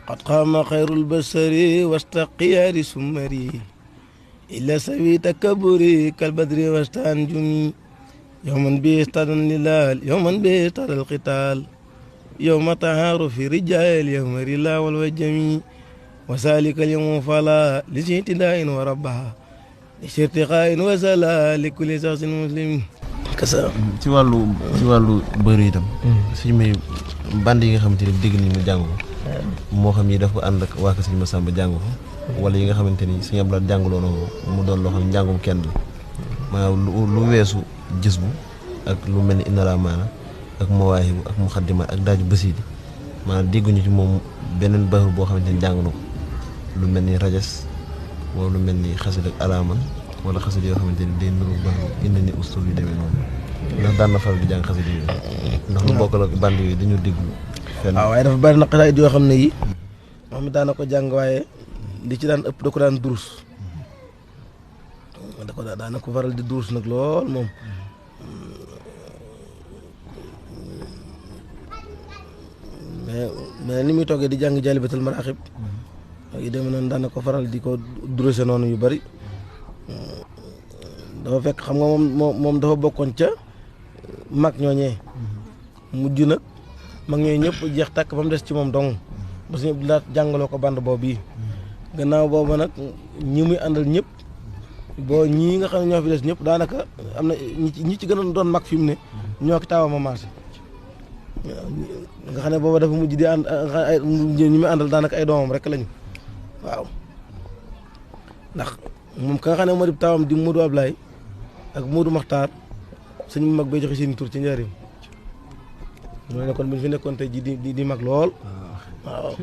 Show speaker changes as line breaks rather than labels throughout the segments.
قد قام خير البشر واستقيار سمري إلا سوي تكبري كالبدر واستنجمي يوما بيستر الليل يوما بيستر القتال يوم تعارف رجال يوم رلا والوجمي وسالك اليوم فلا لجهتداء وربها لشرتقاء وسلا لكل شخص مسلم kasa
ci wàllu bëri itam suñu may band yi nga xamante ni dégg nañ mu jàng ko moo xam yi dafa ànd ak waa ko Sëriñ Massamba jàng ko wala yi nga xamante ni Sëriñ Abdou Lahad jàngaloo na mu doon loo xam ne njàngum kenn la maanaam lu weesu gis bu ak lu mel ni inala maana ak mawaahibu ak muxaddimaat ak daaju basiidi maanaam dégguñu ci moom beneen baaxul boo xamante ni jàng na ko lu mel ni rajas wala lu mel ni xasid ak alaaman wala xasid yoo xamante ni day nuru baaxul indi ni ustu yu demee noonu ndax daan na faral di jàng xasid yooyu ndax lu bokkal ak band yooyu dañu déglu fenn.
waaw waaye dafa bari na xasaayid yoo xam ne yi moom daana ko jàng waaye li ci daan ëpp da ko daan durus daana ko faral di durus nag lool moom mais ni muy toggee di jàng Jaalibatul Maraaxib yi demee noonu daana ko faral di ko duruse noonu yu bari dafa fekk xam nga moom dafa bokkoon ca mag ñooñee mujj nag mag ñooñu ñëpp jeex tàkk ba mu des ci moom dong ba suñu laat jàngaloo ko band boobu yi gannaaw boobu nag ñi muy àndal ñëpp boo ñii nga xam ne ñoo fi des ñëpp daanaka am na ñi ci gën a doon mag fi mu ne ñoo ki taawam a marché nga xam ne booba dafa mujj di ànd ñi muy àndal daanaka ay doomam rek lañu waaw ndax moom ka nga xam ne moo di taawam di Modou Ablaye ak Modou Makhtar sëñ mu mag bay joxe seen tur ci njëriñ ñoo ne kon bu ñu fi nekkoon tey ji di mag lool waaw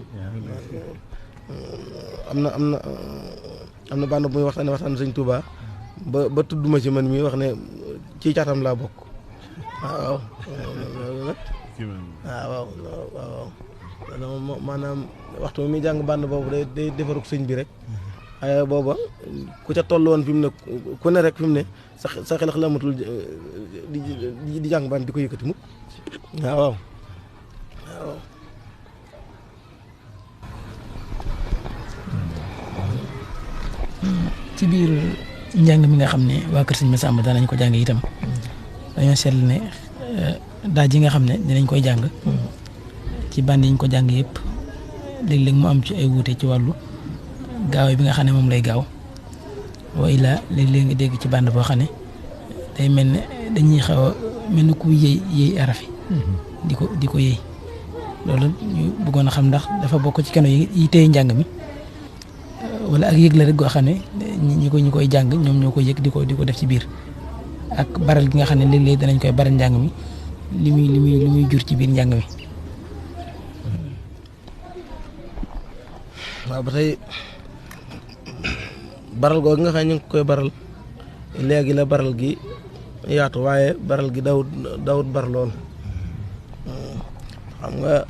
am na band bu muy waxtaan sëñ Touba ba tudduma ci man mii wax ne ci caatam laa bokk waaw waaw waaw maanaam waxtu mi muy jàng band boobu day defaruk sëñ bi rek waaye booba ku ca toll woon fi mu ne ku ne rek fi mu ne sa xel xalamatul di jàng band di ko yëkkati mukk waaw waaw
ci biir njàng mi nga xam ne waa kër Sëriñ Massamba danañ ko jàng itam dañoo seetlu ne daaj yi nga xam ne dinañ koy jàng ci band yi ñu ko jàng yëpp léeg-léeg mu am ci ay wuute ci wàllu gaaw bi nga xam ne moom lay gaaw wa illaa léeg-léeg nga dégg ci band boo xam ne day mel ne dañuy xaw a mel ni ku yëy araf yi di ko yëy loolu ñu bëggoon a xam ndax dafa bokk ci keno yi téye njàng mi wala ak yëg la rek goo xam ne ñi koy jàng ñoom ñoo ko yëg di ko def ci biir ak baral gi nga xam ne léeg-léeg danañ koy baral njàng mi li muy jur ci biir njàng mi.
waaw ba tey baral googu nga xam ne ñu ngi koy baral léegi la baral gi yaatu waaye baral gi dawut bar lool xam nga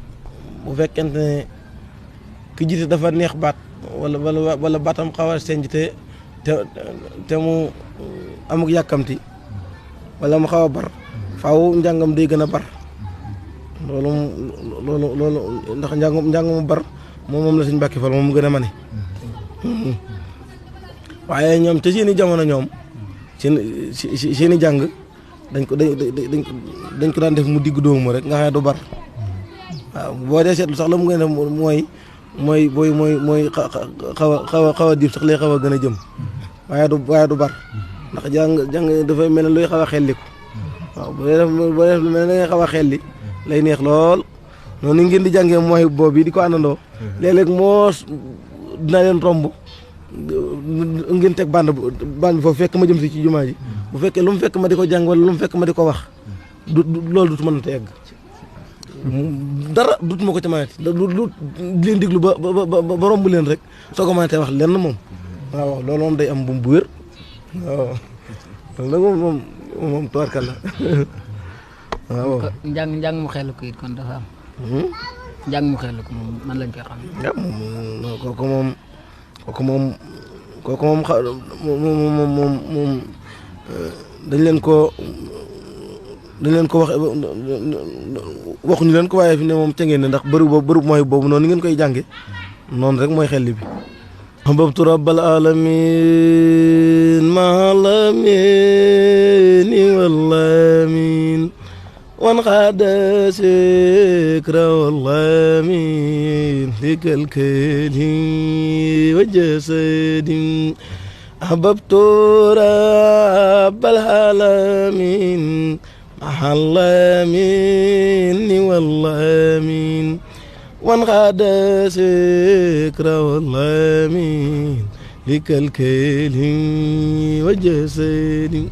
bu fekkente ne ki jiite dafa neex baat wala baatam xaw a senj te mu amuk yàkkamti wala mu xaw a bar faaw njàngam day gën a bar loolu ndax njàngamu bar moom la suñ Mbàkke Fall moom mu gën a mane waaye ñoom ca seeni jamono ñoom seeni jàng dañ ko daan def mu digg dóomu rek nga xam ne du bar waaw boo dee seetlu sax la mu gën a mooy xaw a diib sax lay xaw a gën a jëm waaye du bar ndax jàng dafay mel ne luy xaw a xelliku waaw boo def lu mel ne da ngay xaw a xelli lay neex lool noonu ngeen di jàngee mooy boobu di ko àndandoo léeg-léeg moo dina leen romb ngeen teg band bi foofu fekk ma jëm si ci jumaa ji bu fekkee lu mu fekk ma di ko jàng wala lu mu fekk ma di ko wax loolu dut mën a yegg dara dut ma ko ca mënati du leen diglu ba romb leen rek soo ko mënatee wax lenn moom waaw loolu moom day am bu wér waaw loolu nag moom tubarkal la waaw
njàng mu xel ko it kon dafa am njàng mu xel ko moom man lañ koy xam kooku moom dañ leen ko waxuñu leen ko waaye fi ne moom ca ngeen ne ndax bërëb mooy boobu noonu ngeen koy jànge
noonu rek mooy xelli bi ahbabtu rabbal alamin maalamin wallamin wan xaada sikra wallamin likalkali wa jasadin ahbabtu rabbal alamin maalamin wallamin wan xaada sikra wallamin likalkali wa jasadin